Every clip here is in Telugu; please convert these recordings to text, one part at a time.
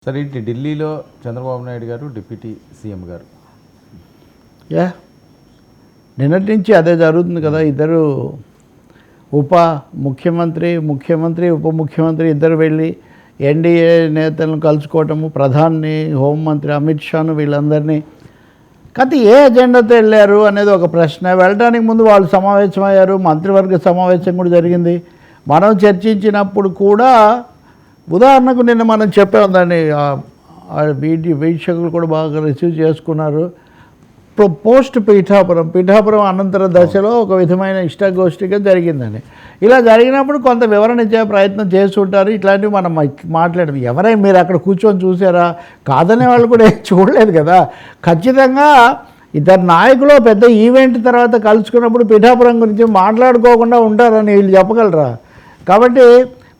సరే ఇటు ఢిల్లీలో చంద్రబాబు నాయుడు గారు డిప్యూటీ సీఎం గారు నిన్నటి నుంచి అదే జరుగుతుంది కదా. ఇద్దరు ముఖ్యమంత్రి ఉప ముఖ్యమంత్రి ఇద్దరు వెళ్ళి ఎన్డీఏ నేతలను కలుసుకోవటము, ప్రధాని హోంమంత్రి అమిత్ షాను వీళ్ళందరినీ ఏ ఎజెండాతో వెళ్ళారు అనేది ఒక ప్రశ్న. వెళ్ళడానికి ముందు వాళ్ళు సమావేశమయ్యారు, మంత్రివర్గ సమావేశం కూడా జరిగింది. మనం చర్చించినప్పుడు కూడా ఉదాహరణకు నిన్న మనం చెప్పాం, దాన్ని వీక్షకులు కూడా బాగా రిసీవ్ చేసుకున్నారు. పోస్ట్ పీఠాపురం అనంతర దశలో ఒక విధమైన ఇష్టాగోష్ఠిగా జరిగిందని. ఇలా జరిగినప్పుడు కొంత వివరణ ఇచ్చే ప్రయత్నం చేస్తుంటారు. ఇట్లాంటివి మనం మాట్లాడడం, ఎవరైనా మీరు అక్కడ కూర్చొని చూసారా? కాదనే వాళ్ళు కూడా చూడలేదు కదా. ఖచ్చితంగా ఇద్దరు నాయకులు పెద్ద ఈవెంట్ తర్వాత కలుసుకున్నప్పుడు పీఠాపురం గురించి మాట్లాడుకోకుండా ఉంటారని వీళ్ళు చెప్పగలరా? కాబట్టి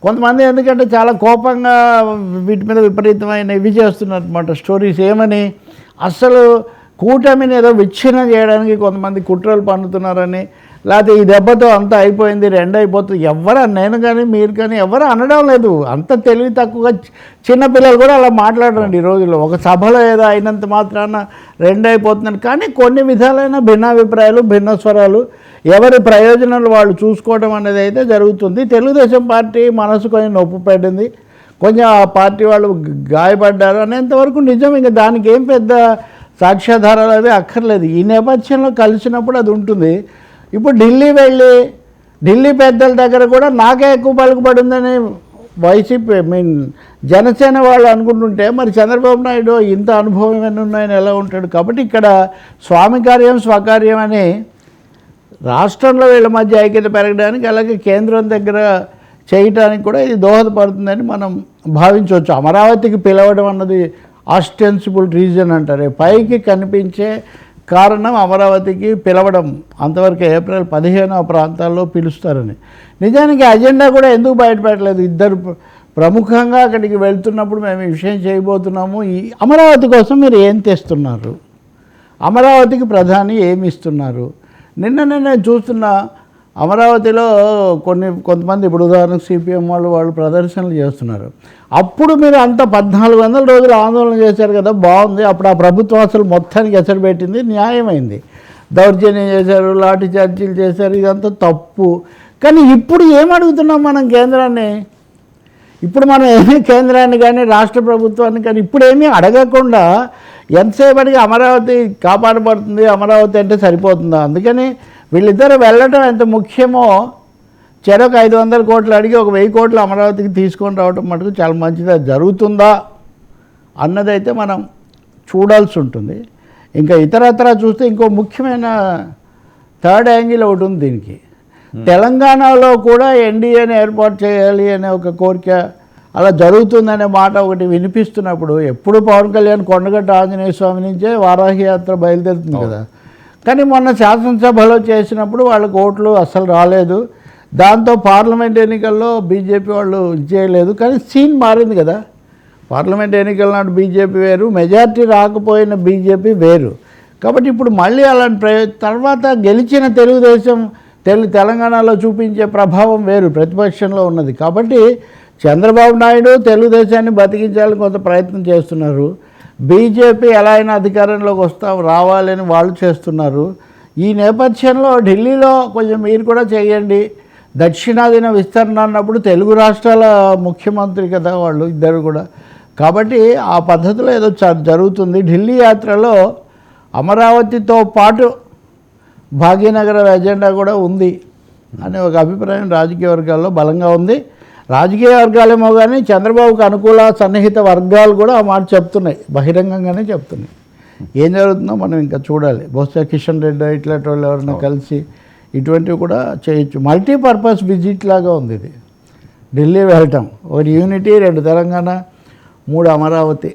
కొంతమంది ఎందుకంటే చాలా కోపంగా వీటి మీద విపరీతమైన ఇవి చేస్తున్నారు అన్నమాట స్టోరీస్. ఏమని అసలు కూటమిని ఏదో విచ్ఛిన్నం చేయడానికి కొంతమంది కుట్రలు పన్నుతున్నారని, లేకపోతే ఈ దెబ్బతో అంతా అయిపోయింది, రెండు అయిపోతుంది. ఎవరు, నేను కానీ మీరు కానీ ఎవరు అనడం లేదు. అంత తెలివి తక్కువగా చిన్నపిల్లలు కూడా అలా మాట్లాడరండి ఈ రోజుల్లో. ఒక సభలో ఏదో అయినంత మాత్రాన రెండు అయిపోతుందని. కానీ కొన్ని విధాలైన భిన్నాభిప్రాయాలు, భిన్న స్వరాలు, ఎవరి ప్రయోజనాలు వాళ్ళు చూసుకోవడం అనేది అయితే జరుగుతుంది. తెలుగుదేశం పార్టీ మనసు కొంచెం నొప్పి పెట్టింది, కొంచెం ఆ పార్టీ వాళ్ళు గాయపడ్డారు అనేంతవరకు నిజం. ఇంకా దానికి ఏం పెద్ద సాక్ష్యాధారాలు అవి అక్కర్లేదు. ఈ నేపథ్యంలో కలిసినప్పుడు అది ఉంటుంది. ఇప్పుడు ఢిల్లీ వెళ్ళి ఢిల్లీ పెద్దల దగ్గర కూడా నాకే ఎక్కువ పలుకుబడిందని వైసీపీ జనసేన వాళ్ళు అనుకుంటుంటే, మరి చంద్రబాబు నాయుడు ఇంత అనుభవం ఏమైనా ఉన్నాయని ఎలా ఉంటాడు? కాబట్టి ఇక్కడ స్వామి కార్యం స్వకార్యం అని రాష్ట్రంలో వీళ్ళ మధ్య ఐక్యత పెరగడానికి, అలాగే కేంద్రం దగ్గర చేయటానికి కూడా ఇది దోహదపడుతుందని మనం భావించవచ్చు. అమరావతికి పిలవడం అన్నది ఆస్టెన్సిబుల్ రీజన్ అంటారు, పైకి కనిపించే కారణం అమరావతికి పిలవడం. అంతవరకు ఏప్రిల్ 15 ప్రాంతాల్లో పిలుస్తారని. నిజానికి అజెండా కూడా ఎందుకు బయటపెట్టలేదు? ఇద్దరు ప్రముఖంగా అక్కడికి వెళ్తున్నప్పుడు మేము ఈ విషయం చేయబోతున్నాము, ఈ అమరావతి కోసం మీరు ఏం తెస్తున్నారు, అమరావతికి ప్రధాని ఏమి ఇస్తున్నారు. నిన్న చూస్తున్న అమరావతిలో కొంతమంది, ఇప్పుడు ఉదాహరణకు సిపిఎం వాళ్ళు ప్రదర్శనలు చేస్తున్నారు. అప్పుడు మీరు అంత 1400 రోజులు ఆందోళన చేశారు కదా, బాగుంది. అప్పుడు ఆ ప్రభుత్వం అసలు మొత్తానికి ఎసరు పెట్టింది, న్యాయమైంది. దౌర్జన్యం చేశారు, లాఠీ చార్జీలు చేశారు, ఇదంతా తప్పు. కానీ ఇప్పుడు ఏమడుగుతున్నాం మనం కేంద్రాన్ని? ఇప్పుడు మనం ఏమీ కేంద్రాన్ని కానీ రాష్ట్ర ప్రభుత్వాన్ని కానీ ఇప్పుడు ఏమీ అడగకుండా ఎంతసేపటికి అమరావతి కాపాడబడుతుంది, అమరావతి అంటే సరిపోతుందా? అందుకని వీళ్ళిద్దరూ వెళ్ళటం ఎంత ముఖ్యమో, చెరకు 500 కోట్లు అడిగి ఒక 1000 కోట్లు అమరావతికి తీసుకొని రావడం మటుకు చాలా మంచిది. జరుగుతుందా అన్నదైతే మనం చూడాల్సి ఉంటుంది. ఇంకా ఇతరత్రా చూస్తే ఇంకో ముఖ్యమైన థర్డ్ యాంగిల్ ఒకటి ఉంది దీనికి. తెలంగాణలో కూడా ఎన్డీఏని ఏర్పాటు చేయాలి అనే ఒక కోరిక అలా జరుగుతుందనే మాట ఒకటి వినిపిస్తున్నప్పుడు, ఎప్పుడు పవన్ కళ్యాణ్ కొండగట్ట ఆంజనేయ స్వామి నుంచే వారాహి యాత్ర బయలుదేరుతుంది కదా. కానీ మొన్న శాసనసభలో చేసినప్పుడు వాళ్ళకి ఓట్లు అస్సలు రాలేదు. దాంతో పార్లమెంట్ ఎన్నికల్లో బీజేపీ వాళ్ళు చేయలేదు. కానీ సీన్ మారింది కదా. పార్లమెంట్ ఎన్నికల నాడు బీజేపీ వేరు, మెజార్టీ రాకపోయిన బీజేపీ వేరు. కాబట్టి ఇప్పుడు మళ్ళీ అలాంటి తర్వాత గెలిచిన తెలుగుదేశం తెలంగాణలో చూపించే ప్రభావం వేరు, ప్రతిపక్షంలో ఉన్నది. కాబట్టి చంద్రబాబు నాయుడు తెలుగుదేశాన్ని బతికించాలని కొంత ప్రయత్నం చేస్తున్నారు. బీజేపీ ఎలా అయినా అధికారంలోకి రావాలని వాళ్ళు చేస్తున్నారు. ఈ నేపథ్యంలో ఢిల్లీలో కొంచెం మీరు కూడా చేయండి, దక్షిణాదిన విస్తరణ అన్నప్పుడు తెలుగు రాష్ట్రాల ముఖ్యమంత్రి కదా వాళ్ళు ఇద్దరు కూడా. కాబట్టి ఆ పద్ధతిలో ఏదో జరుగుతుంది. ఢిల్లీ యాత్రలో అమరావతితో పాటు భాగ్యనగర ఎజెండా కూడా ఉంది అనే ఒక అభిప్రాయం రాజకీయ వర్గాల్లో బలంగా ఉంది. రాజకీయ వర్గాలేమో కానీ చంద్రబాబుకు అనుకూల సన్నిహిత వర్గాలు కూడా ఆ మాట చెప్తున్నాయి, బహిరంగంగానే చెప్తున్నాయి. ఏం జరుగుతుందో మనం ఇంకా చూడాలి. బహుశా కిషన్ రెడ్డి ఇట్లాంటి వాళ్ళు ఎవరైనా కలిసి ఇటువంటివి కూడా చేయొచ్చు. మల్టీపర్పస్ విజిట్ లాగా ఉంది ఇది. ఢిల్లీ వెళ్ళటం, ఒకటి యూనిటీ, 2 తెలంగాణ, 3 అమరావతి.